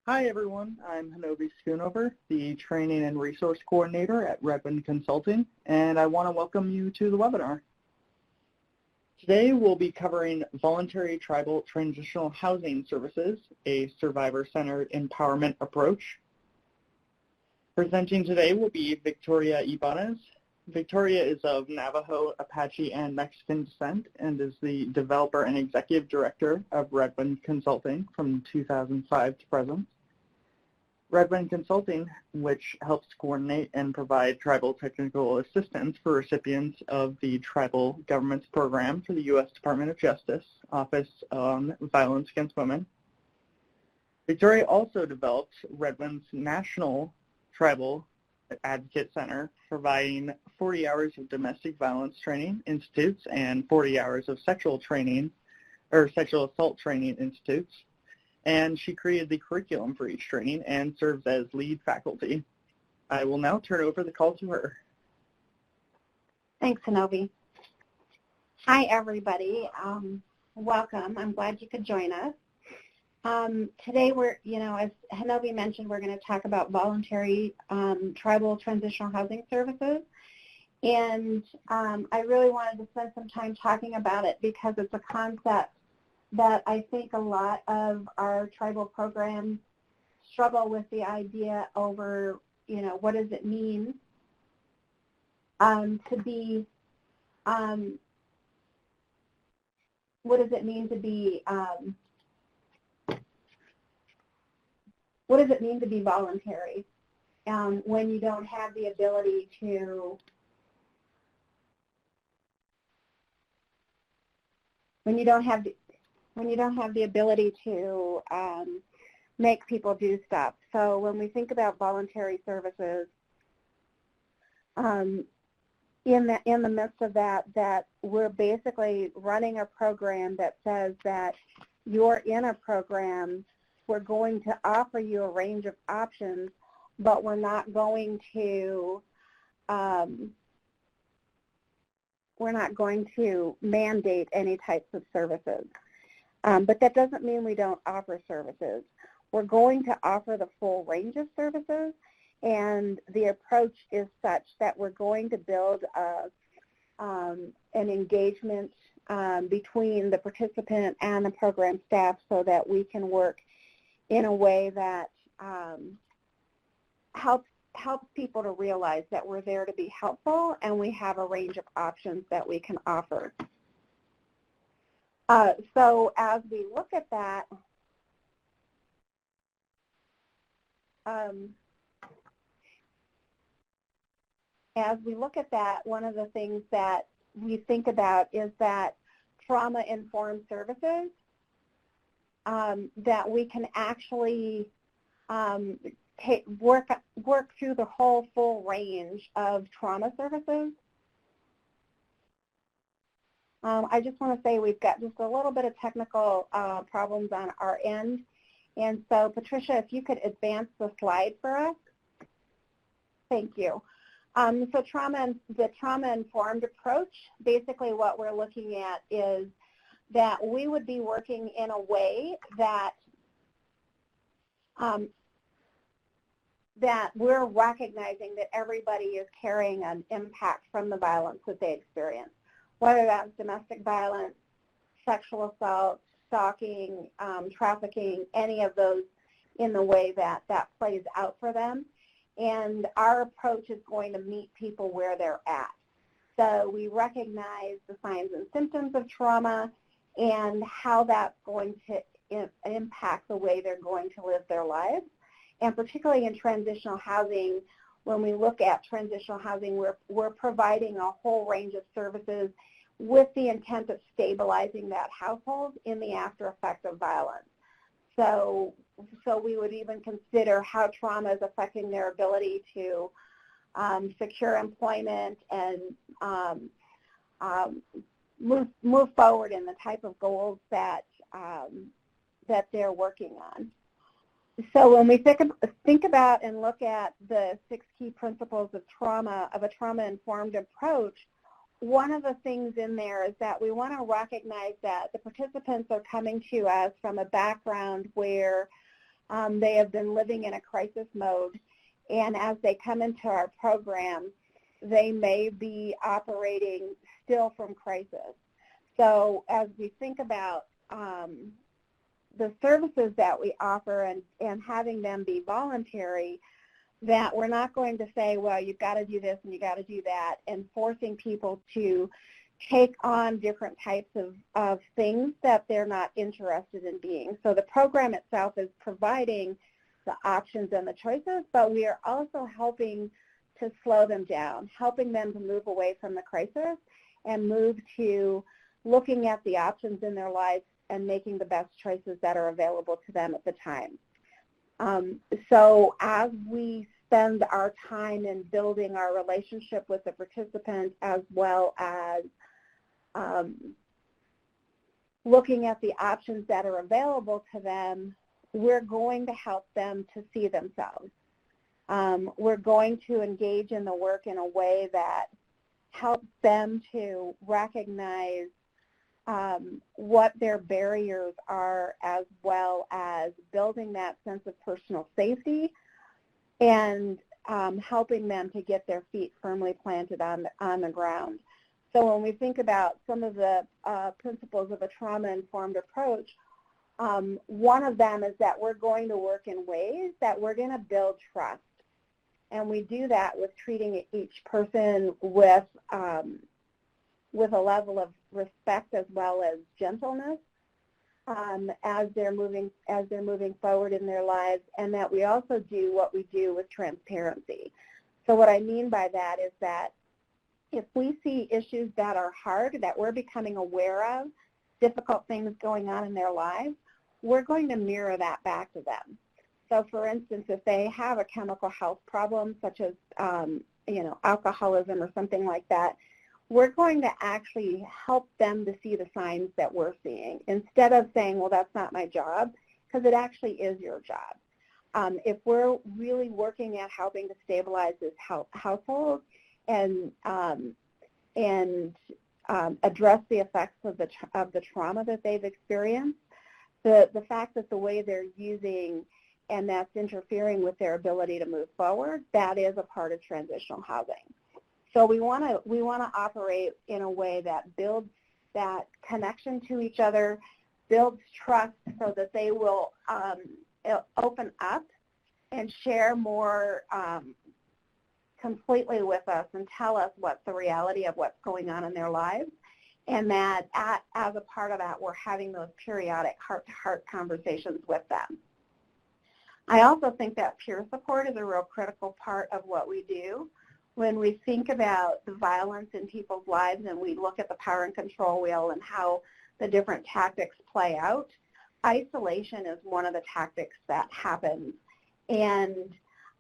Hi everyone, I'm Hanobi Schoonover, the Training and Resource Coordinator at Redmond Consulting, and I want to welcome you to the webinar. Today we'll be covering Voluntary Tribal Transitional Housing Services, a survivor-centered empowerment approach. Presenting today will be Victoria Ybanez. Victoria is of Navajo, Apache, and Mexican descent and is the Developer and Executive Director of Redmond Consulting from 2005 to present. Redmond Consulting, which helps coordinate and provide tribal technical assistance for recipients of the Tribal Governments Program for the U.S. Department of Justice, Office on Violence Against Women. Victoria also developed Redmond's National Tribal Advocate Center, providing 40 hours of domestic violence training institutes and 40 hours of sexual assault training institutes. And she created the curriculum for each training and serves as lead faculty. I will now turn over the call to her. Thanks, Hanobi. Hi, everybody. Welcome. I'm glad you could join us. Today we're, as Hanobi mentioned, we're going to talk about voluntary tribal transitional housing services. And I really wanted to spend some time talking about it because it's a concept that I think a lot of our tribal programs struggle with the idea over, what does it mean to be, what does it mean to be voluntary when you don't have the ability to make people do stuff. So when we think about voluntary services, in the midst of that we're basically running a program that says that you're in a program, we're going to offer you a range of options, but we're not going to mandate any types of services. But that doesn't mean we don't offer services. We're going to offer the full range of services, and the approach is such that we're going to build an engagement between the participant and the program staff so that we can work in a way that helps people to realize that we're there to be helpful and we have a range of options that we can offer. So as we look at that, one of the things that we think about is that trauma-informed services, that we can actually work through the whole full range of trauma services. I just want to say we've got just a little bit of technical problems on our end. And so, Patricia, if you could advance the slide for us. Thank you. So the trauma-informed approach, basically what we're looking at is that we would be working in a way that that we're recognizing that everybody is carrying an impact from the violence that they experience, whether that's domestic violence, sexual assault, stalking, trafficking, any of those in the way that plays out for them. And our approach is going to meet people where they're at. So we recognize the signs and symptoms of trauma and how that's going to impact the way they're going to live their lives. And particularly in transitional housing, when we look at transitional housing, we're providing a whole range of services with the intent of stabilizing that household in the after effect of violence. So we would even consider how trauma is affecting their ability to secure employment and move forward in the type of goals that they're working on. So when we think about and look at the 6 key principles of a trauma-informed approach, one of the things in there is that we want to recognize that the participants are coming to us from a background where They have been living in a crisis mode, and as they come into our program, they may be operating still from crisis. So as we think about the services that we offer and having them be voluntary, that we're not going to say, well, you've got to do this and you got to do that, and forcing people to take on different types of things that they're not interested in being. So the program itself is providing the options and the choices, but we are also helping to slow them down, helping them to move away from the crisis and move to looking at the options in their lives and making the best choices that are available to them at the time. So as we spend our time in building our relationship with the participant, as well as looking at the options that are available to them, we're going to help them to see themselves. We're going to engage in the work in a way that helps them to recognize what their barriers are, as well as building that sense of personal safety and helping them to get their feet firmly planted on the ground. So when we think about some of the principles of a trauma-informed approach, one of them is that we're going to work in ways that we're going to build trust. And we do that with treating each person with a level of respect as well as gentleness as they're moving forward in their lives, and that we also do what we do with transparency. So what I mean by that is that if we see issues that are hard, that we're becoming aware of, difficult things going on in their lives, we're going to mirror that back to them. So for instance, if they have a chemical health problem such as alcoholism or something like that, we're going to actually help them to see the signs that we're seeing instead of saying, well, that's not my job, because it actually is your job. If we're really working at helping to stabilize this household and address the effects of the trauma that they've experienced, the fact that the way they're using and that's interfering with their ability to move forward, that is a part of transitional housing. So we want to operate in a way that builds that connection to each other, builds trust so that they will open up and share more completely with us and tell us what's the reality of what's going on in their lives, and that as a part of that, we're having those periodic heart-to-heart conversations with them. I also think that peer support is a real critical part of what we do. When we think about the violence in people's lives and we look at the power and control wheel and how the different tactics play out, isolation is one of the tactics that happens. And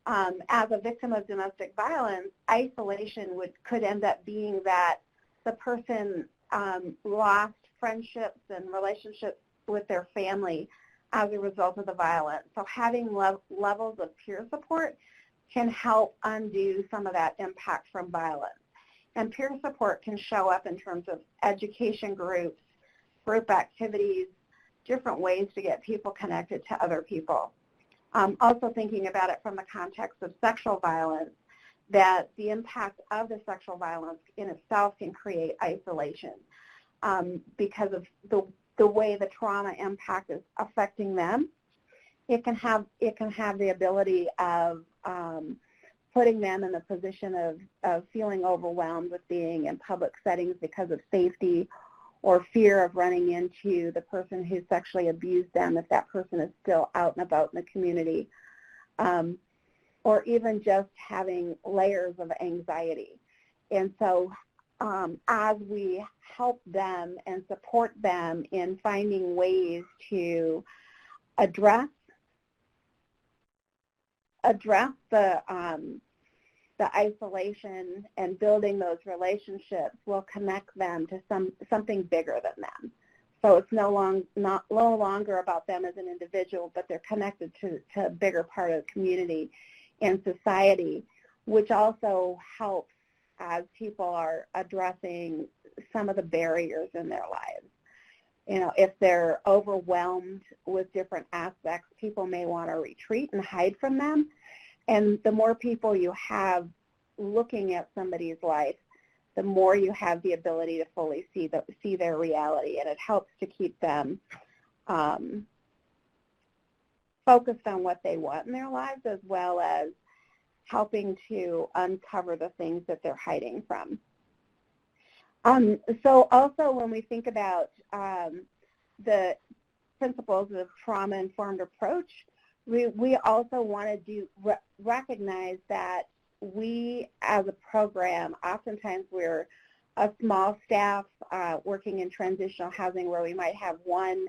as a victim of domestic violence, isolation could end up being that the person lost friendships and relationships with their family as a result of the violence. So having levels of peer support can help undo some of that impact from violence. And peer support can show up in terms of education groups, group activities, different ways to get people connected to other people. Also thinking about it from the context of sexual violence, that the impact of the sexual violence in itself can create isolation because of the way the trauma impact is affecting them. It can have the ability of putting them in the position of feeling overwhelmed with being in public settings because of safety or fear of running into the person who sexually abused them if that person is still out and about in the community, or even just having layers of anxiety. And so as we help them and support them in finding ways to address the isolation and building those relationships, will connect them to something bigger than them. So it's no longer about them as an individual, but they're connected to a bigger part of the community and society, which also helps as people are addressing some of the barriers in their lives. if they're overwhelmed with different aspects, people may want to retreat and hide from them. And the more people you have looking at somebody's life, the more you have the ability to fully see their reality, and it helps to keep them focused on what they want in their lives, as well as helping to uncover the things that they're hiding from. So also when we think about the principles of trauma-informed approach, we also want to recognize that we as a program, oftentimes we're a small staff working in transitional housing where we might have one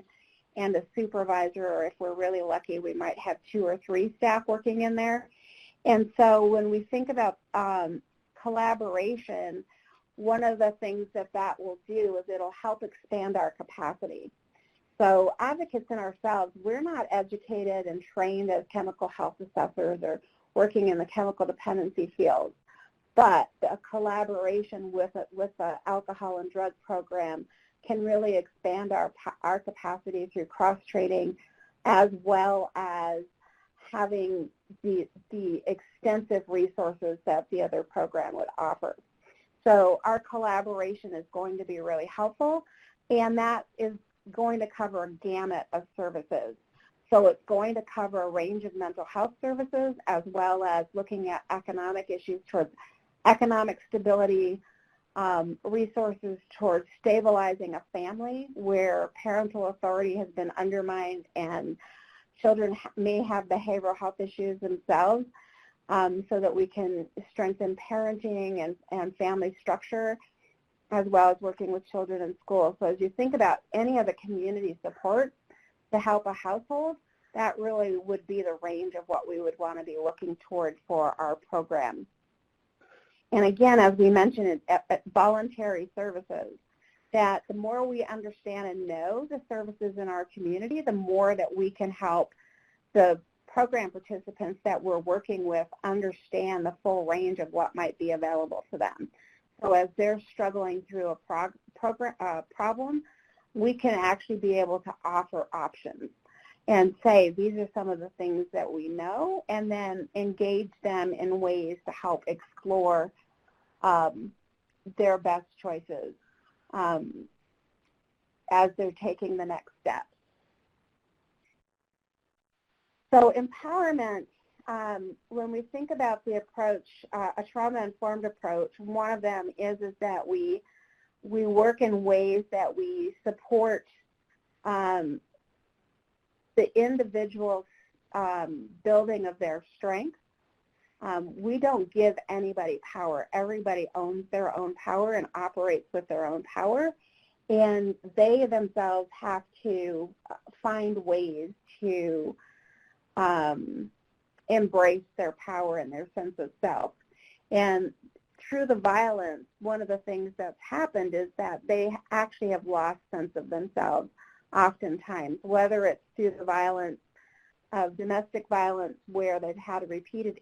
and a supervisor, or if we're really lucky, we might have 2 or 3 staff working in there. And so when we think about collaboration, one of the things that will do is it'll help expand our capacity. So advocates and ourselves, we're not educated and trained as chemical health assessors or working in the chemical dependency field, but a collaboration with the alcohol and drug program can really expand our capacity through cross-training, as well as having the extensive resources that the other program would offer. So our collaboration is going to be really helpful, and that is going to cover a gamut of services. So it's going to cover a range of mental health services, as well as looking at economic issues towards economic stability, resources towards stabilizing a family where parental authority has been undermined and children may have behavioral health issues themselves, so that we can strengthen parenting and family structure, as well as working with children in school. So as you think about any of the community supports to help a household, that really would be the range of what we would want to be looking toward for our program. And again, as we mentioned at Voluntary Services, that the more we understand and know the services in our community, the more that we can help the program participants that we're working with understand the full range of what might be available to them. So as they're struggling through a problem, we can actually be able to offer options and say, these are some of the things that we know, and then engage them in ways to help explore their best choices as they're taking the next step. So empowerment, when we think about the approach, a trauma-informed approach, one of them is that we work in ways that we support the individual's building of their strengths. We don't give anybody power. Everybody owns their own power and operates with their own power, and they themselves have to find ways to embrace their power and their sense of self. And through the violence, one of the things that's happened is that they actually have lost sense of themselves oftentimes, whether it's through the violence of domestic violence where they've had repeated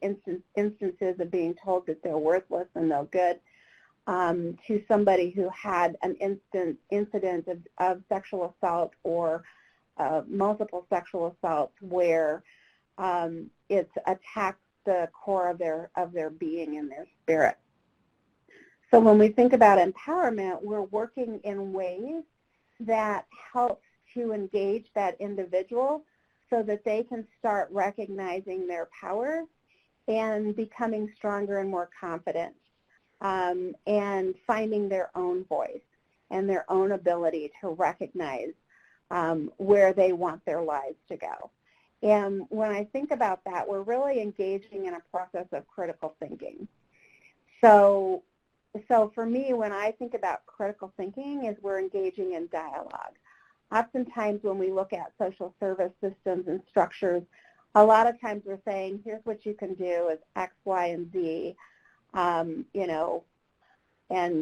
instances of being told that they're worthless and no good, to somebody who had an incident of sexual assault or multiple sexual assaults where it's attacked the core of their being and their spirit. So when we think about empowerment, we're working in ways that help to engage that individual so that they can start recognizing their power and becoming stronger and more confident, and finding their own voice and their own ability to recognize where they want their lives to go. And when I think about that, we're really engaging in a process of critical thinking. So for me, when I think about critical thinking, is we're engaging in dialogue. Oftentimes when we look at social service systems and structures, a lot of times we're saying, here's what you can do is X, Y, and Z, and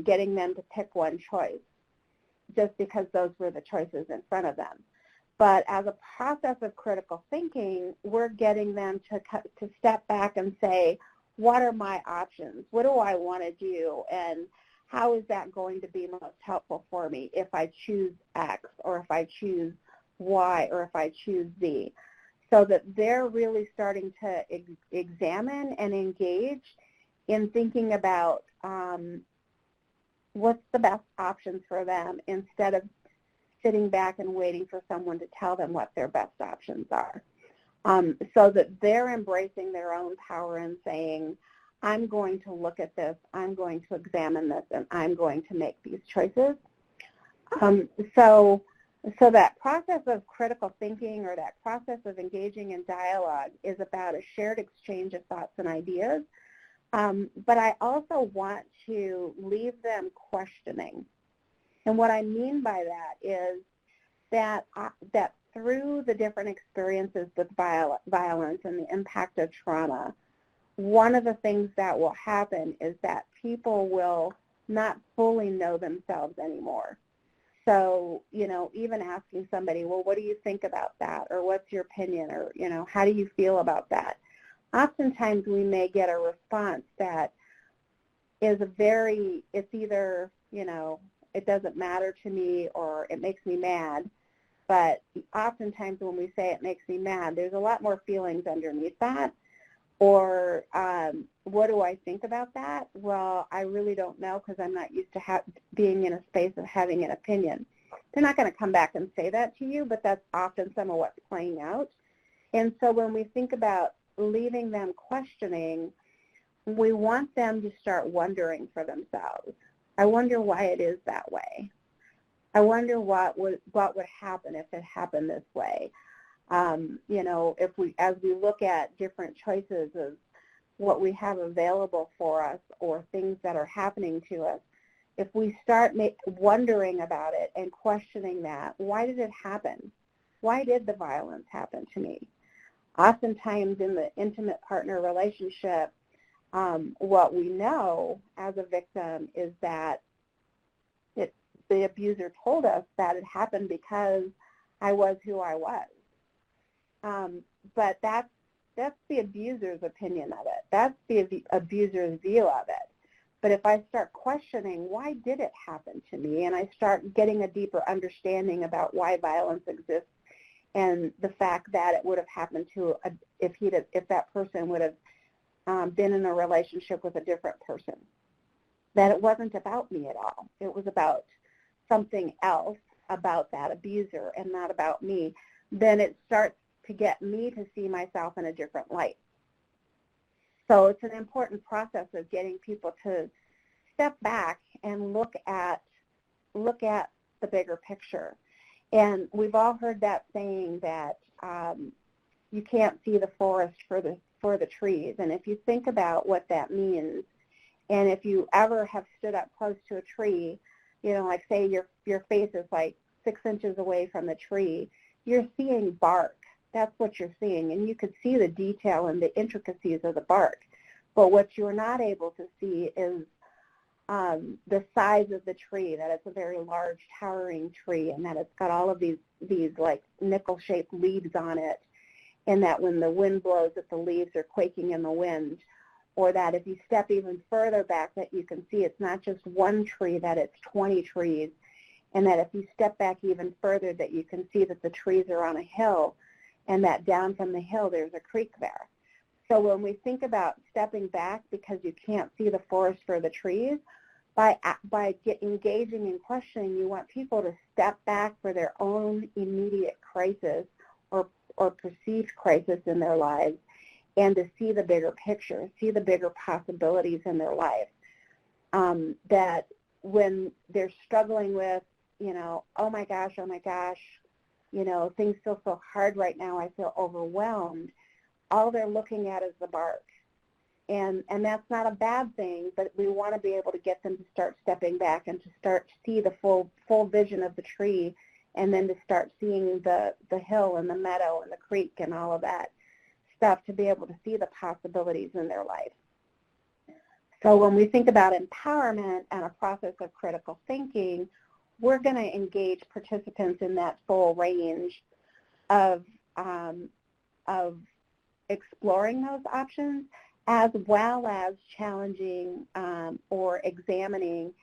getting them to pick one choice just because those were the choices in front of them. But as a process of critical thinking, we're getting them to step back and say, what are my options? What do I want to do? And how is that going to be most helpful for me if I choose X or if I choose Y or if I choose Z? So that they're really starting to examine and engage in thinking about what's the best options for them instead of sitting back and waiting for someone to tell them what their best options are. So that they're embracing their own power and saying, I'm going to look at this, I'm going to examine this, and I'm going to make these choices. So that process of critical thinking or that process of engaging in dialogue is about a shared exchange of thoughts and ideas. But I also want to leave them questioning. And what I mean by that is that through the different experiences with violence and the impact of trauma, one of the things that will happen is that people will not fully know themselves anymore. So, even asking somebody, well, what do you think about that? Or what's your opinion? Or, how do you feel about that? Oftentimes we may get a response that is it's either, it doesn't matter to me or it makes me mad. But oftentimes when we say it makes me mad, there's a lot more feelings underneath that. Or what do I think about that? Well, I really don't know because I'm not used to being in a space of having an opinion. They're not going to come back and say that to you, but that's often some of what's playing out. And so when we think about leaving them questioning, we want them to start wondering for themselves. I wonder why it is that way. I wonder what would happen if it happened this way. As we look at different choices of what we have available for us or things that are happening to us, if we start wondering about it and questioning that, why did it happen? Why did the violence happen to me? Oftentimes in the intimate partner relationship, what we know as a victim is that the abuser told us that it happened because I was who I was. But that's the abuser's opinion of it. That's the abuser's view of it. But if I start questioning, why did it happen to me, and I start getting a deeper understanding about why violence exists and the fact that it would have happened to if that person would have been in a relationship with a different person, that it wasn't about me at all. It was about something else about that abuser and not about me, then it starts to get me to see myself in a different light. So it's an important process of getting people to step back and look at the bigger picture. And we've all heard that saying that you can't see the forest for the trees. And if you think about what that means, and if you ever have stood up close to a tree, like say your face is like 6 inches away from the tree, you're seeing bark. That's what you're seeing, and you could see the detail and the intricacies of the bark. But what you're not able to see is the size of the tree, that it's a very large, towering tree, and that it's got all of these like nickel-shaped leaves on it, and that when the wind blows, that the leaves are quaking in the wind. Or that if you step even further back, that you can see it's not just one tree, that it's 20 trees, and that if you step back even further, that you can see that the trees are on a hill, and that down from the hill there's a creek there. So when we think about stepping back because you can't see the forest for the trees, by engaging in questioning, you want people to step back for their own immediate crisis or perceived crisis in their lives, and to see the bigger picture, see the bigger possibilities in their life. That when they're struggling with, oh my gosh, things feel so hard right now, I feel overwhelmed, all they're looking at is the bark. And that's not a bad thing, but we want to be able to get them to start stepping back and to start to see the full vision of the tree, and then to start seeing the hill and the meadow and the creek and all of that stuff, to be able to see the possibilities in their life. So when we think about empowerment and a process of critical thinking, we're going to engage participants in that full range of exploring those options, as well as challenging or examining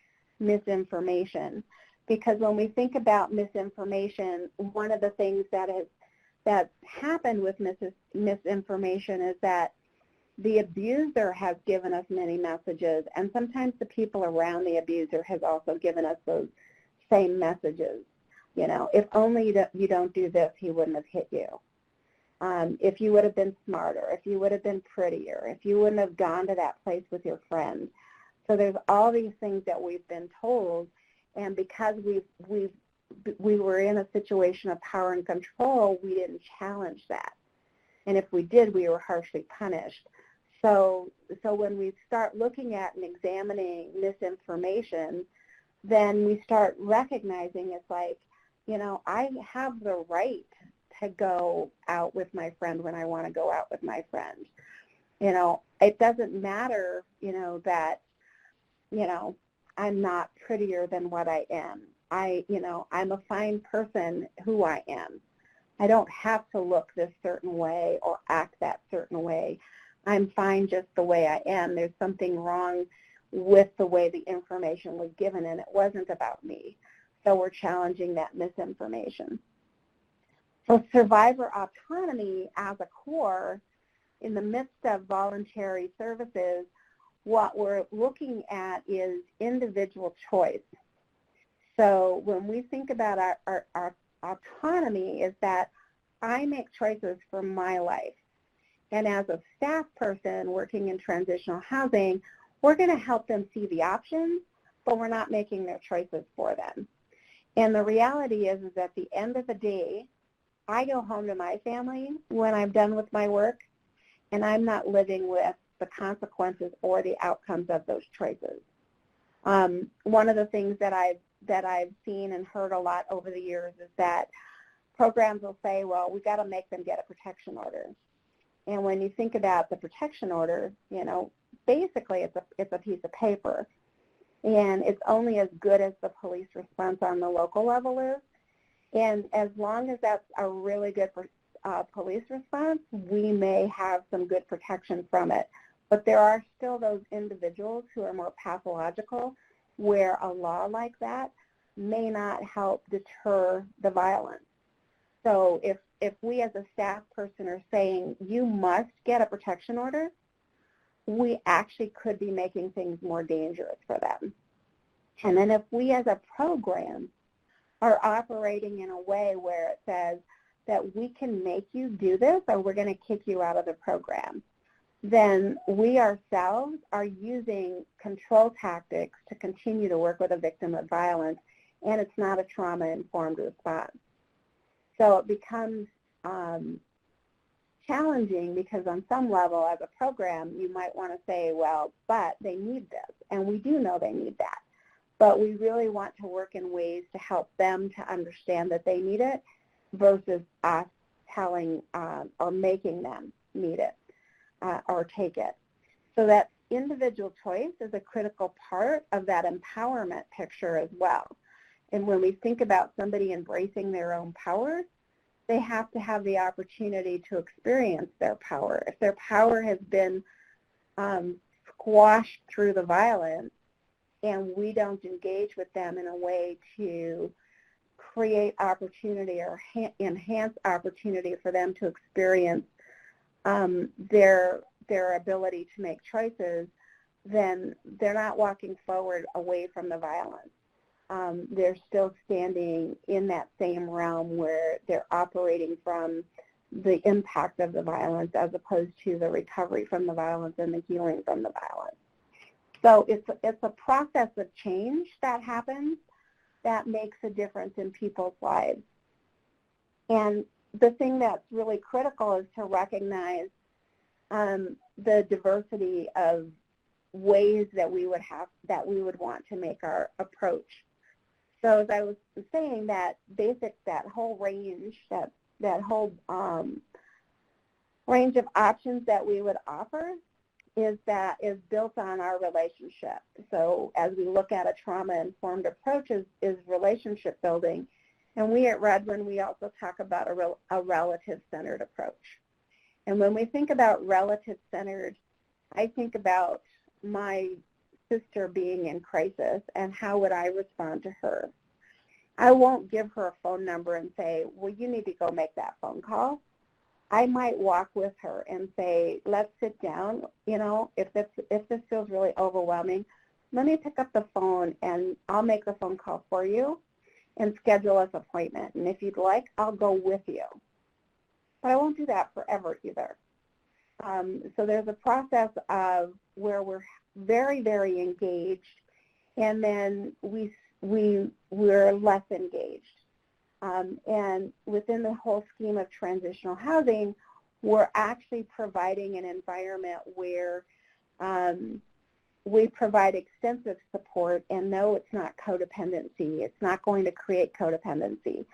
misinformation. Because when we think about misinformation, one of the things that's happened with misinformation is that the abuser has given us many messages, and sometimes the people around the abuser has also given us those same messages. You know, if only you don't do this, he wouldn't have hit you. If you would have been smarter, if you would have been prettier, if you wouldn't have gone to that place with your friend. So there's all these things that we've been told, and because we were in a situation of power and control, we didn't challenge that. And if we did, we were harshly punished. So when we start looking at and examining misinformation, then we start recognizing it's like, you know, I have the right to go out with my friend when I want to go out with my friend. You know, it doesn't matter, you know, that, you know, I'm not prettier than what I am. I'm a fine person who I am. I don't have to look this certain way or act that certain way. I'm fine just the way I am. There's something wrong with the way the information was given, and it wasn't about me. So we're challenging that misinformation. So survivor autonomy as a core, in the midst of voluntary services, what we're looking at is individual choice. So when we think about our autonomy, is that I make choices for my life. And as a staff person working in transitional housing, we're going to help them see the options, but we're not making their choices for them. And the reality is at the end of the day, I go home to my family when I'm done with my work, and I'm not living with the consequences or the outcomes of those choices. One of the things that I've seen and heard a lot over the years is that programs will say, well, we've got to make them get a protection order. And when you think about the protection order, you know, basically it's a piece of paper. And it's only as good as the police response on the local level is. And as long as that's a really good police response, we may have some good protection from it. But there are still those individuals who are more pathological where a law like that may not help deter the violence. So if we as a staff person are saying you must get a protection order, we actually could be making things more dangerous for them. And then if we as a program are operating in a way where it says that we can make you do this or we're going to kick you out of the program, then we ourselves are using control tactics to continue to work with a victim of violence, and it's not a trauma-informed response. So it becomes challenging because on some level as a program, you might want to say, well, but they need this, and we do know they need that. But we really want to work in ways to help them to understand that they need it versus us telling or making them need it or take it. So that individual choice is a critical part of that empowerment picture as well. And when we think about somebody embracing their own power, they have to have the opportunity to experience their power. If their power has been squashed through the violence, and we don't engage with them in a way to create opportunity or enhance opportunity for them to experience their ability to make choices, then they're not walking forward away from the violence. They're still standing in that same realm where they're operating from the impact of the violence as opposed to the recovery from the violence and the healing from the violence. So it's a process of change that happens that makes a difference in people's lives. And the thing that's really critical is to recognize the diversity of ways that we would want to make our approach. So as I was saying, that whole range, that whole range of options that we would offer is built on our relationship. So as we look at a trauma-informed approach is relationship building. And we at Redmond, we also talk about a relative-centered approach. And when we think about relative-centered, I think about my sister being in crisis, and how would I respond to her? I won't give her a phone number and say, well, you need to go make that phone call. I might walk with her and say, let's sit down. You know, if this feels really overwhelming, let me pick up the phone and I'll make the phone call for you and schedule an appointment. And if you'd like, I'll go with you. But I won't do that forever either. So there's a process of where we're very, very engaged, and then we're less engaged. And within the whole scheme of transitional housing, we're actually providing an environment where we provide extensive support, and no, it's not codependency. It's not going to create codependency.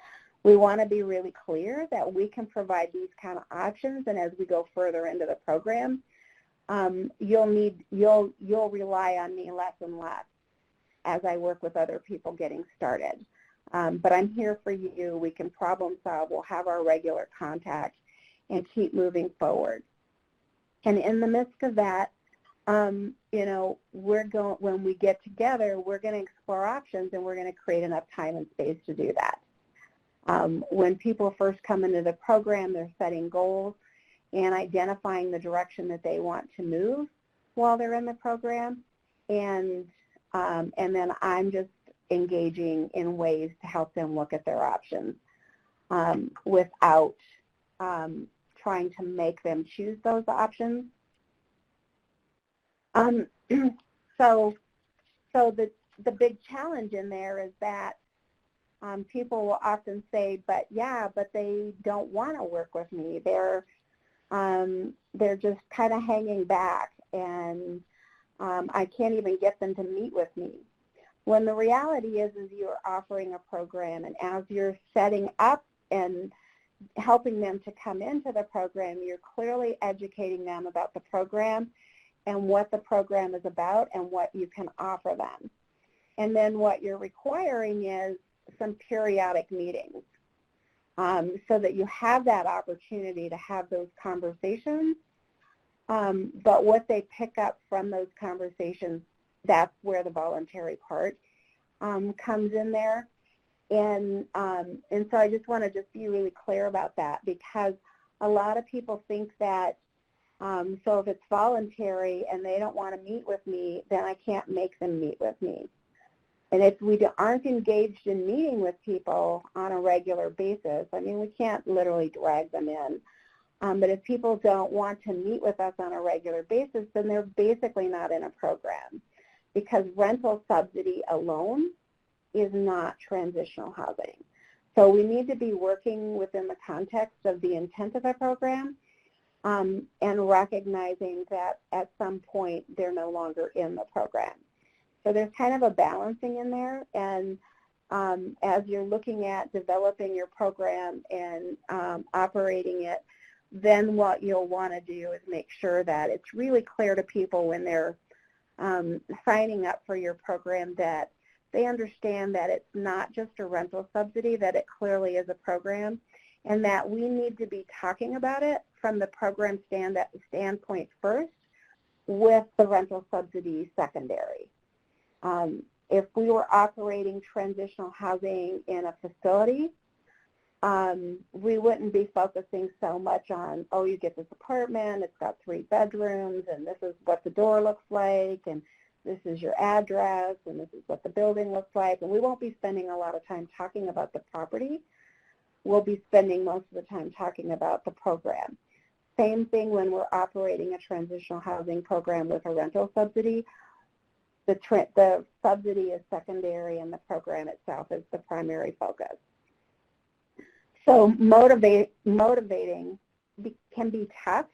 We want to be really clear that we can provide these kind of options, and as we go further into the program, you'll rely on me less and less as I work with other people getting started. But I'm here for you. We can problem solve. We'll have our regular contact and keep moving forward. And in the midst of that, you know, when we get together, we're going to explore options, and we're going to create enough time and space to do that. When people first come into the program, they're setting goals and identifying the direction that they want to move while they're in the program, and then I'm just engaging in ways to help them look at their options without trying to make them choose those options. So the big challenge in there is that people will often say, but they don't want to work with me. They're just kind of hanging back, and I can't even get them to meet with me. When the reality is you're offering a program, and as you're setting up and helping them to come into the program, you're clearly educating them about the program and what the program is about and what you can offer them. And then what you're requiring is some periodic meetings so that you have that opportunity to have those conversations. But what they pick up from those conversations, that's where the voluntary part comes in there. And so I just want to just be really clear about that, because a lot of people think that so if it's voluntary and they don't want to meet with me, then I can't make them meet with me. And if we aren't engaged in meeting with people on a regular basis, I mean, we can't literally drag them in. But if people don't want to meet with us on a regular basis, then they're basically not in a program, because rental subsidy alone is not transitional housing. So we need to be working within the context of the intent of the program and recognizing that at some point they're no longer in the program. So there's kind of a balancing in there, and as you're looking at developing your program and operating it, then what you'll want to do is make sure that it's really clear to people when they're signing up for your program that they understand that it's not just a rental subsidy, that it clearly is a program, and that we need to be talking about it from the program standpoint first, with the rental subsidy secondary. If we were operating transitional housing in a facility, we wouldn't be focusing so much on, oh, you get this apartment, it's got 3 bedrooms, and this is what the door looks like, and this is your address, and this is what the building looks like. And we won't be spending a lot of time talking about the property. We'll be spending most of the time talking about the program. Same thing when we're operating a transitional housing program with a rental subsidy. The subsidy is secondary, and the program itself is the primary focus. So motivating can be tough,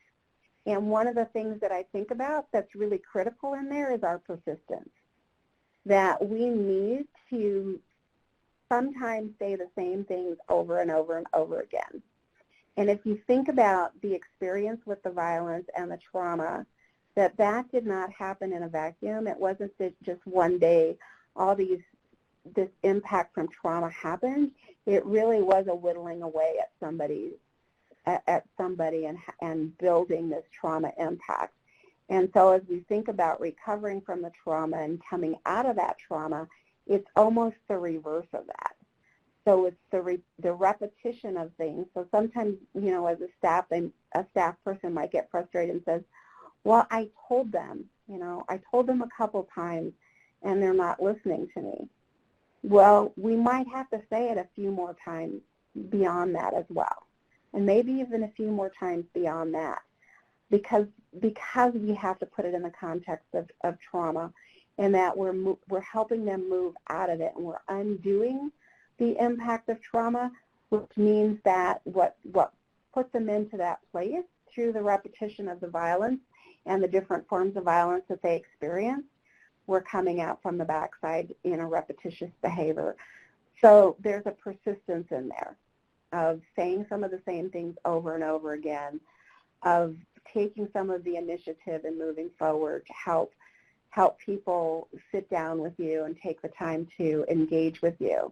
and one of the things that I think about that's really critical in there is our persistence, that we need to sometimes say the same things over and over and over again. And if you think about the experience with the violence and the trauma, that did not happen in a vacuum. It wasn't just one day this impact from trauma happened. It really was a whittling away at somebody and building this trauma impact. And so as we think about recovering from the trauma and coming out of that trauma, it's almost the reverse of that. So it's the repetition of things. So sometimes, as a staff person might get frustrated and says, well, I told them a couple times and they're not listening to me. Well, we might have to say it a few more times beyond that as well, and maybe even a few more times beyond that, because we have to put it in the context of trauma, and that we're helping them move out of it, and we're undoing the impact of trauma, which means that what put them into that place through the repetition of the violence and the different forms of violence that they experience, we're coming out from the backside in a repetitious behavior. So there's a persistence in there of saying some of the same things over and over again, of taking some of the initiative and moving forward to help people sit down with you and take the time to engage with you.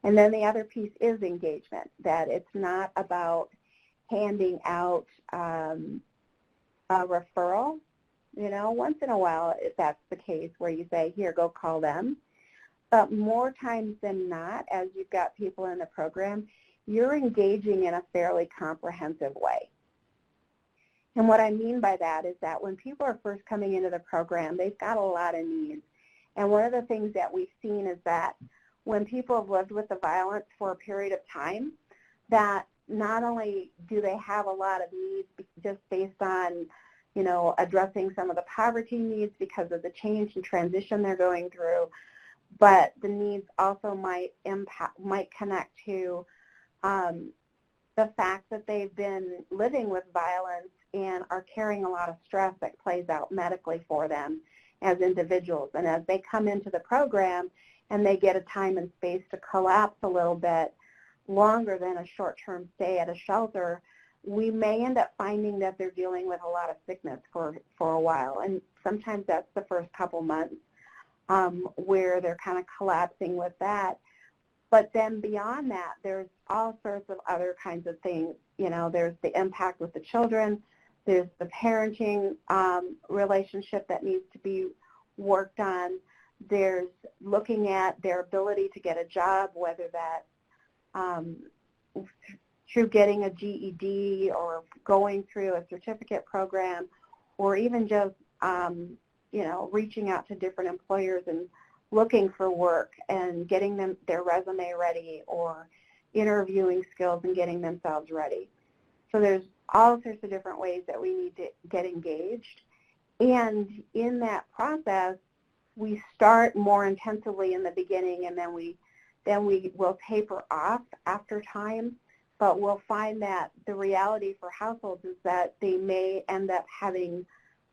And then the other piece is engagement, that it's not about handing out a referral. Once in a while, if that's the case, where you say, here, go call them. But more times than not, as you've got people in the program, you're engaging in a fairly comprehensive way. And what I mean by that is that when people are first coming into the program, they've got a lot of needs. And one of the things that we've seen is that when people have lived with the violence for a period of time, that not only do they have a lot of needs just based on, addressing some of the poverty needs because of the change and transition they're going through, but the needs also might connect to the fact that they've been living with violence and are carrying a lot of stress that plays out medically for them as individuals. And as they come into the program and they get a time and space to collapse a little bit longer than a short-term stay at a shelter, we may end up finding that they're dealing with a lot of sickness for a while. And sometimes that's the first couple months where they're kind of collapsing with that. But then beyond that, there's all sorts of other kinds of things. There's the impact with the children. There's the parenting relationship that needs to be worked on. There's looking at their ability to get a job, whether that's through getting a GED or going through a certificate program, or even just, reaching out to different employers and looking for work and getting them their resume ready, or interviewing skills and getting themselves ready. So there's all sorts of different ways that we need to get engaged. And in that process, we start more intensively in the beginning, and then we will taper off after time. But we'll find that the reality for households is that they may end up having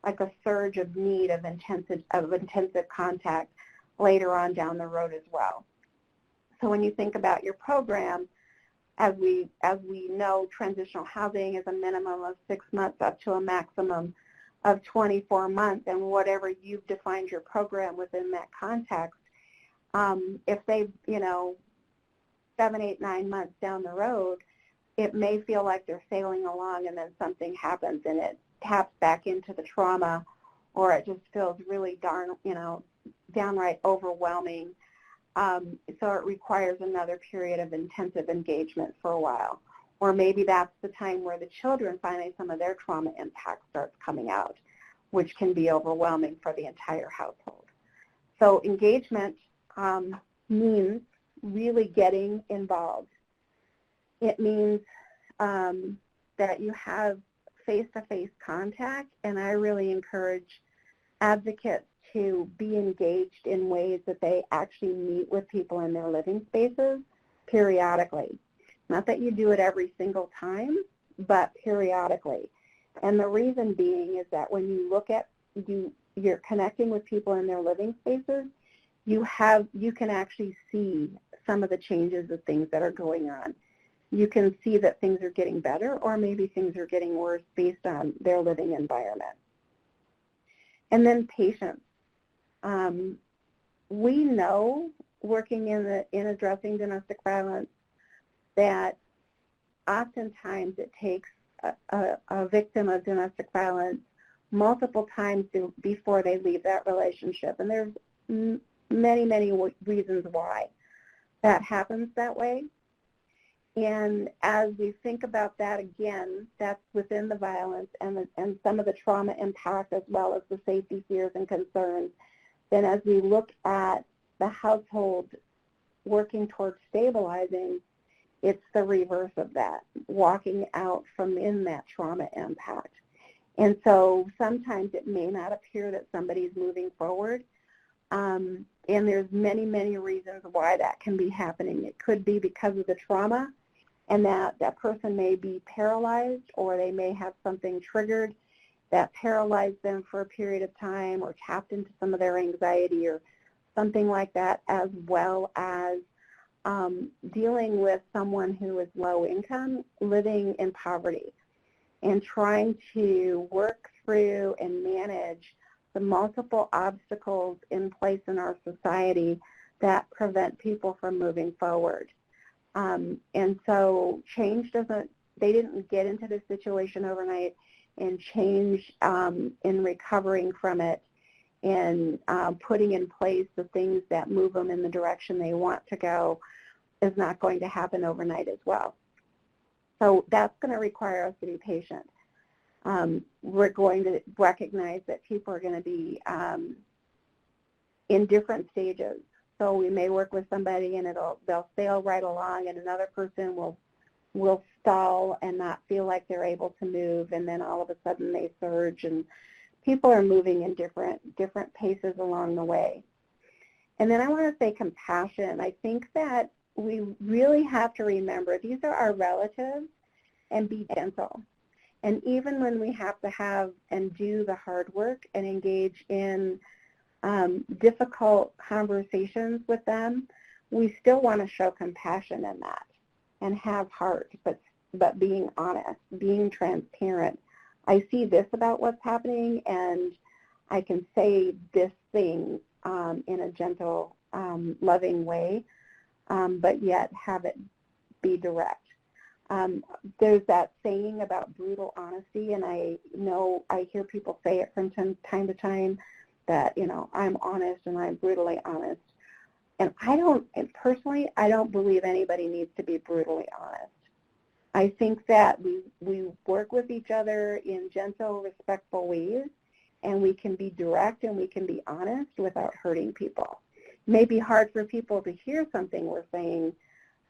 like a surge of need of intensive contact later on down the road as well. So when you think about your program, as we know, transitional housing is a minimum of 6 months up to a maximum of 24 months, and whatever you've defined your program within that context, if they've, 7, 8, 9 months down the road, it may feel like they're sailing along, and then something happens and it taps back into the trauma, or it just feels really downright overwhelming. So it requires another period of intensive engagement for a while. Or maybe that's the time where the children finally, some of their trauma impact starts coming out, which can be overwhelming for the entire household. So engagement means really getting involved. It means that you have face-to-face contact, and I really encourage advocates to be engaged in ways that they actually meet with people in their living spaces periodically. Not that you do it every single time, but periodically. And the reason being is that when you look at, you're connecting with people in their living spaces, you can actually see some of the changes of things that are going on. You can see that things are getting better, or maybe things are getting worse based on their living environment. And then patience. We know, working in addressing domestic violence, that oftentimes it takes a victim of domestic violence multiple times before they leave that relationship. And there's many, many reasons why that happens that way. And as we think about that again, that's within the violence and some of the trauma impact as well as the safety fears and concerns. Then as we look at the household working towards stabilizing, it's the reverse of that, walking out from in that trauma impact. And so sometimes it may not appear that somebody's moving forward. And there's many, many reasons why that can be happening. It could be because of the trauma, and that person may be paralyzed, or they may have something triggered that paralyzed them for a period of time or tapped into some of their anxiety or something like that, as well as dealing with someone who is low income, living in poverty, and trying to work through and manage the multiple obstacles in place in our society that prevent people from moving forward. And so change they didn't get into this situation overnight, and change in recovering from it and putting in place the things that move them in the direction they want to go is not going to happen overnight as well. So that's going to require us to be patient. We're going to recognize that people are going to be in different stages. So we may work with somebody and they'll sail right along, and another person will stall and not feel like they're able to move, and then all of a sudden they surge, and people are moving in different paces along the way. And then I want to say compassion. I think that we really have to remember these are our relatives, and be gentle. And even when we have to have and do the hard work and engage in difficult conversations with them, we still want to show compassion in that and have heart, but being honest, being transparent. I see this about what's happening, and I can say this thing in a gentle, loving way, but yet have it be direct. There's that saying about brutal honesty, and I know I hear people say it from time to time, that, I'm honest and I'm brutally honest. And personally, I don't believe anybody needs to be brutally honest. I think that we work with each other in gentle, respectful ways, and we can be direct and we can be honest without hurting people. It may be hard for people to hear something we're saying,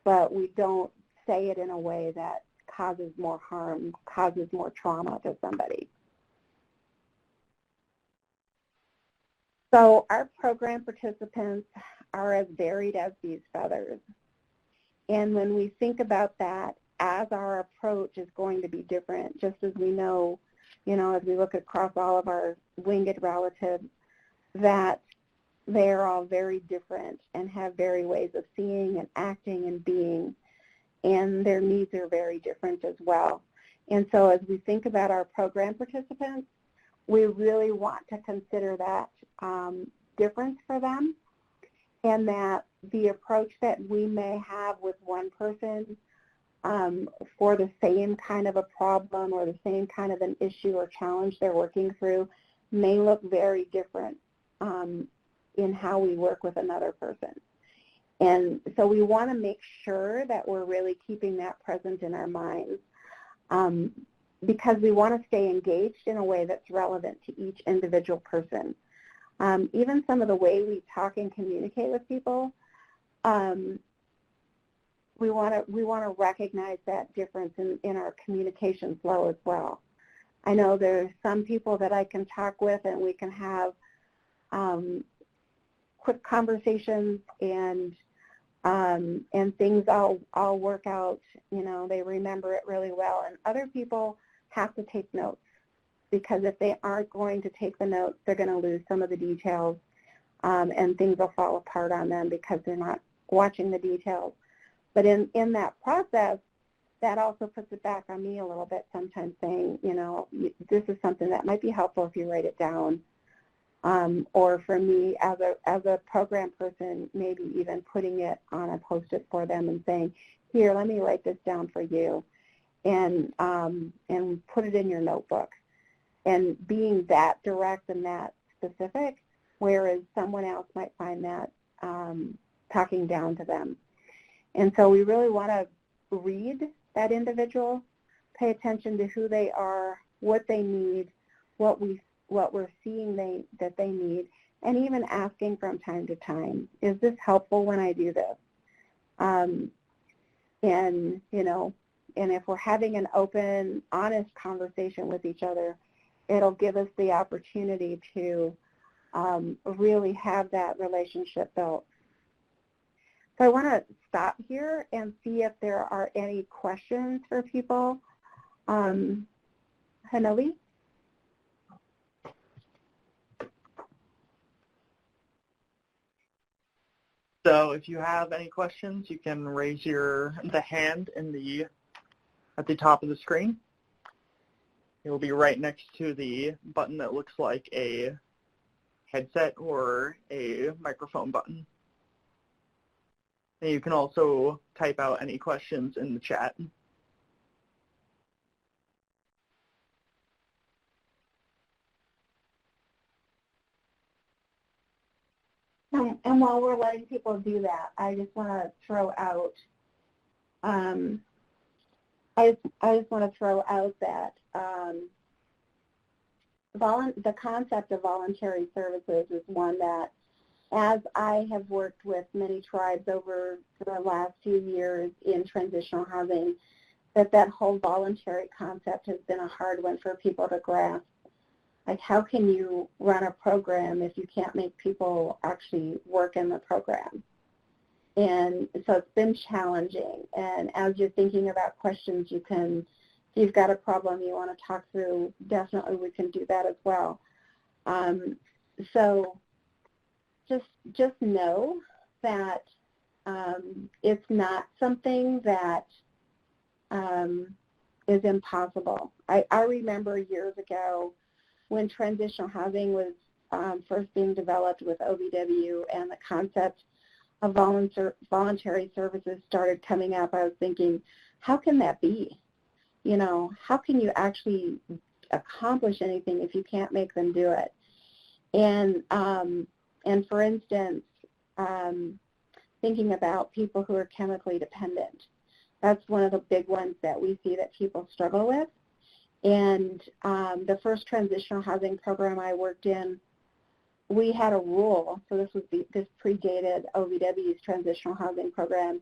but we don't say it in a way that causes more harm, causes more trauma to somebody. So our program participants are as varied as these feathers. And when we think about that, as our approach is going to be different, just as we know, as we look across all of our winged relatives, that they're all very different and have very ways of seeing and acting and being, and their needs are very different as well. And so as we think about our program participants, we really want to consider that difference for them, and that the approach that we may have with one person for the same kind of a problem or the same kind of an issue or challenge they're working through may look very different in how we work with another person. And so we want to make sure that we're really keeping that present in our minds, because we want to stay engaged in a way that's relevant to each individual person. Even some of the way we talk and communicate with people, we want to recognize that difference in our communication flow as well. I know there's some people that I can talk with and we can have quick conversations and things all work out, they remember it really well. And other people have to take notes, because if they aren't going to take the notes, they're going to lose some of the details, and things will fall apart on them because they're not watching the details. But in that process, that also puts it back on me a little bit, sometimes saying, this is something that might be helpful if you write it down. Or for me, as a program person, maybe even putting it on a Post-it for them and saying, here, let me write this down for you, and put it in your notebook. being that direct and that specific, whereas someone else might find that talking down to them. And so we really want to read that individual, pay attention to who they are, what they need, what we're seeing that they need, and even asking from time to time, is this helpful when I do this? And, you know, and if we're having an open, honest conversation with each other, it'll give us the opportunity to really have that relationship built. So I want to stop here and see if there are any questions for people. Hanali? So if you have any questions, you can raise the hand at the top of the screen. It will be right next to the button that looks like a headset or a microphone button. And you can also type out any questions in the chat. And while we're letting people do that, I just want to throw out, that the concept of voluntary services is one that, as I have worked with many tribes over the last few years in transitional housing, that whole voluntary concept has been a hard one for people to grasp. Like, how can you run a program if you can't make people actually work in the program? And so it's been challenging. And as you're thinking about questions, if you've got a problem you want to talk through, definitely we can do that as well. So just know that it's not something that is impossible. I remember years ago when transitional housing was first being developed with OVW and the concept of voluntary services started coming up, I was thinking, how can that be? You know, how can you actually accomplish anything if you can't make them do it? And for instance, thinking about people who are chemically dependent, that's one of the big ones that we see that people struggle with. And the first transitional housing program I worked in, we had a rule, so this predated OVW's transitional housing program.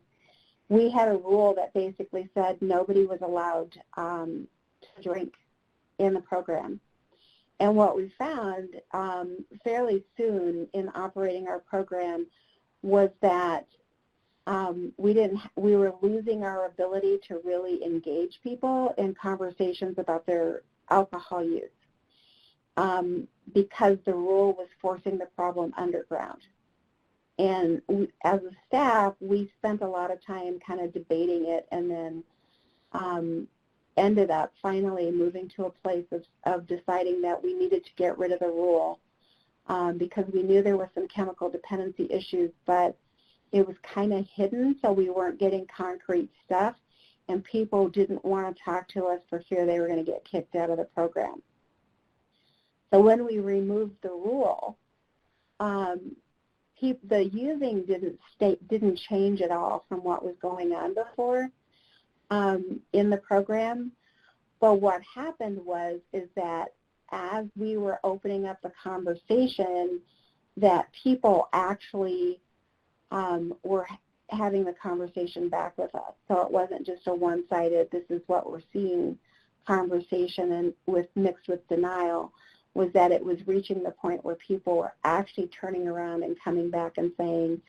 We had a rule that basically said nobody was allowed to drink in the program. And what we found fairly soon in operating our program was that we were losing our ability to really engage people in conversations about their alcohol use because the rule was forcing the problem underground. And as a staff, we spent a lot of time kind of debating it, and then ended up finally moving to a place of deciding that we needed to get rid of the rule because we knew there were some chemical dependency issues, but it was kind of hidden, so we weren't getting concrete stuff, and people didn't want to talk to us for fear they were going to get kicked out of the program. So when we removed the rule, the using didn't change at all from what was going on before in the program. But what happened is that as we were opening up the conversation, that people actually were having the conversation back with us. So it wasn't just a one-sided, this is what we're seeing conversation, and mixed with denial, was that it was reaching the point where people were actually turning around and coming back and saying,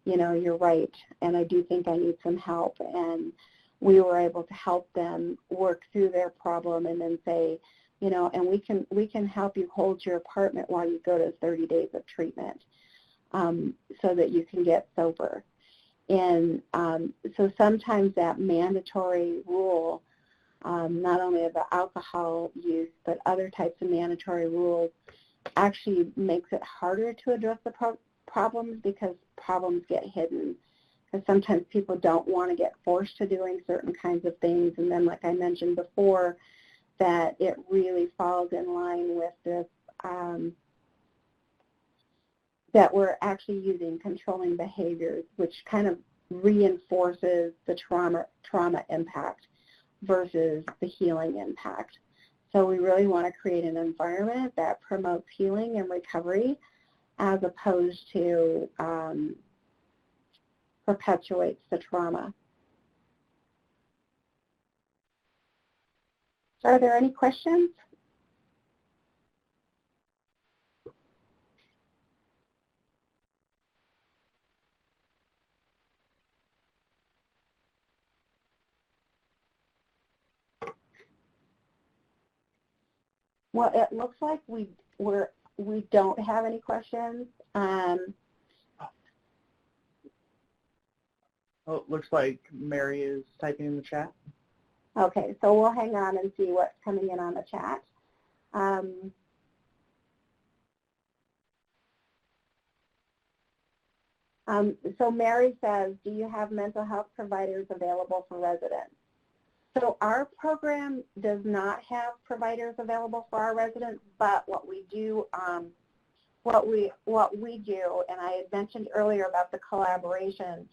you know, you're right, and I do think I need some help. And we were able to help them work through their problem and then say, you know, and we can help you hold your apartment while you go to 30 days of treatment so that you can get sober. And so sometimes that mandatory rule, not only of the alcohol use, but other types of mandatory rules, actually makes it harder to address the problems because problems get hidden. Because sometimes people don't want to get forced to doing certain kinds of things. And then, like I mentioned before, that it really falls in line with this, that we're actually using controlling behaviors, which kind of reinforces the trauma impact versus the healing impact. So we really want to create an environment that promotes healing and recovery as opposed to perpetuates the trauma. Are there any questions? Well, it looks like we don't have any questions. Oh, it looks like Mary is typing in the chat. Okay, so we'll hang on and see what's coming in on the chat. So Mary says, do you have mental health providers available for residents? So our program does not have providers available for our residents, but what we do, and I had mentioned earlier about the collaboration,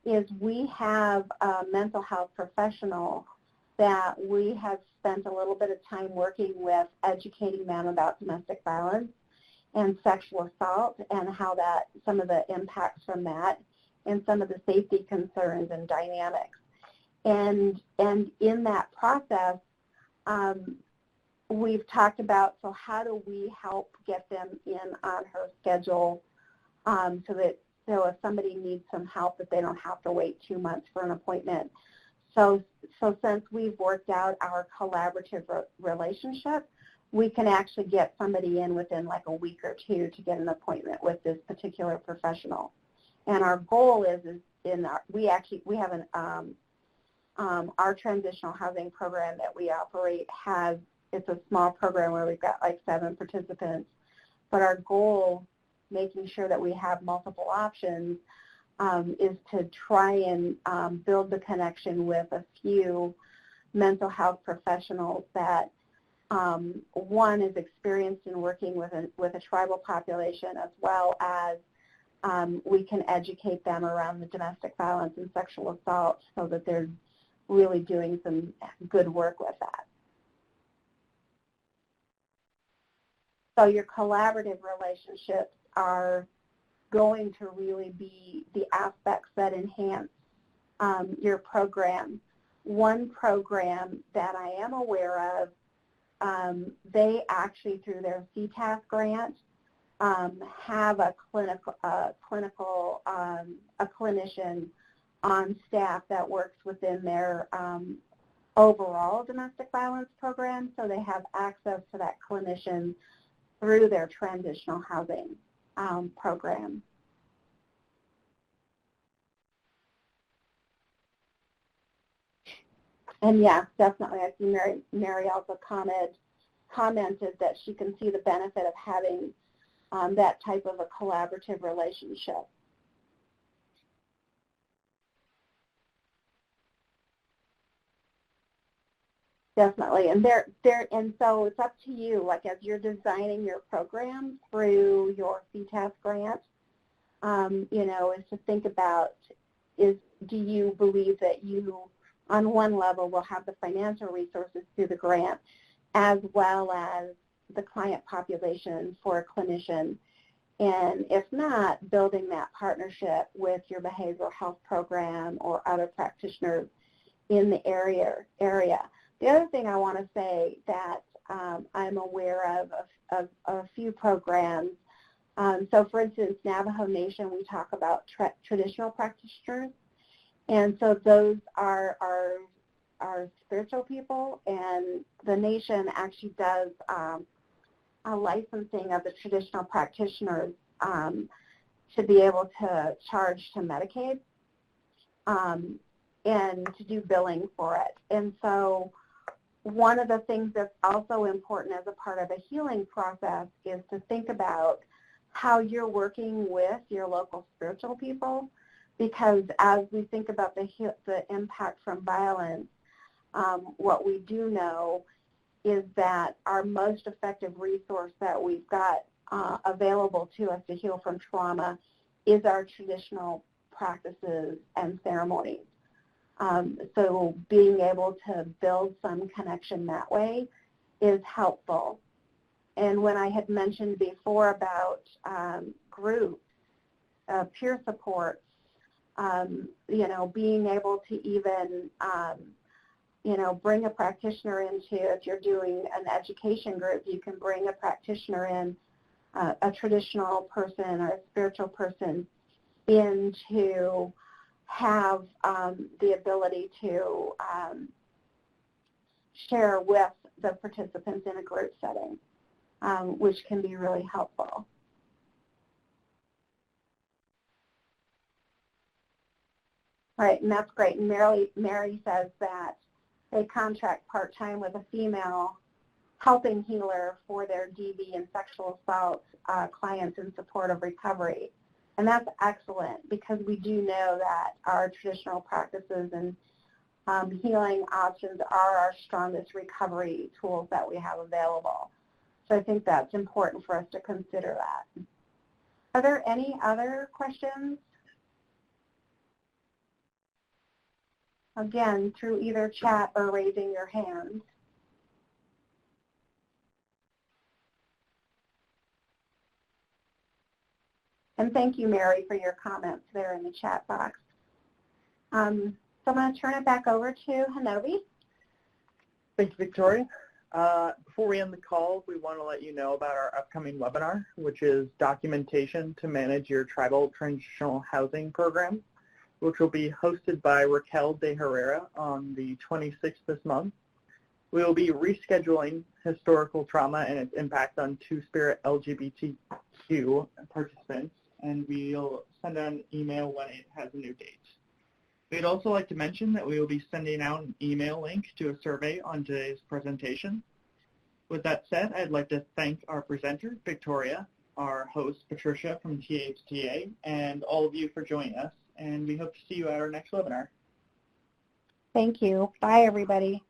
is we have a mental health professional that we have spent a little bit of time working with, educating them about domestic violence and sexual assault and how that, some of the impacts from that and some of the safety concerns and dynamics. And in that process, we've talked about, so how do we help get them in on her schedule so if somebody needs some help, that they don't have to wait 2 months for an appointment. So since we've worked out our collaborative relationship, we can actually get somebody in within like a week or two to get an appointment with this particular professional. And our goal is we have an our transitional housing program that we operate it's a small program where we've got like 7 participants, but our goal, making sure that we have multiple options, is to try and build the connection with a few mental health professionals that one is experienced in working with a tribal population, as well as we can educate them around the domestic violence and sexual assault so that they're really doing some good work with that. So your collaborative relationships are going to really be the aspects that enhance your program. One program that I am aware of, they actually, through their CTAS grant, have a clinician on staff that works within their overall domestic violence program, so they have access to that clinician through their transitional housing program. And yes, definitely, I see Mary also commented that she can see the benefit of having that type of a collaborative relationship. Definitely, and and so it's up to you. Like as you're designing your program through your CTAS grant, you know, is to think about do you believe that you, on one level, will have the financial resources through the grant, as well as the client population for a clinician, and if not, building that partnership with your behavioral health program or other practitioners in the area. The other thing I want to say that I'm aware of a few programs. So for instance, Navajo Nation, we talk about traditional practitioners. And so those are spiritual people, and the nation actually does a licensing of the traditional practitioners to be able to charge to Medicaid and to do billing for it. And so one of the things that's also important as a part of a healing process is to think about how you're working with your local spiritual people, because as we think about the impact from violence, what we do know is that our most effective resource that we've got available to us to heal from trauma is our traditional practices and ceremonies. So being able to build some connection that way is helpful. And when I had mentioned before about groups, peer support, being able to even, bring a practitioner into, if you're doing an education group, you can bring a practitioner in, a traditional person or a spiritual person in to have the ability to share with the participants in a group setting, which can be really helpful. All right, and that's great. And Mary says that they contract part-time with a female helping healer for their DV and sexual assault clients in support of recovery. And that's excellent because we do know that our traditional practices and healing options are our strongest recovery tools that we have available. So I think that's important for us to consider that. Are there any other questions? Again, through either chat or raising your hand. And thank you, Mary, for your comments there in the chat box. So I'm going to turn it back over to Hanovi. Thank you, Victoria. Before we end the call, we want to let you know about our upcoming webinar, which is Documentation to Manage Your Tribal Transitional Housing Program, which will be hosted by Raquel de Herrera on the 26th this month. We will be rescheduling historical trauma and its impact on Two-Spirit LGBTQ participants, and we'll send out an email when it has a new date. We'd also like to mention that we will be sending out an email link to a survey on today's presentation. With that said, I'd like to thank our presenter, Victoria, our host, Patricia from THTA, and all of you for joining us, and we hope to see you at our next webinar. Thank you. Bye, everybody.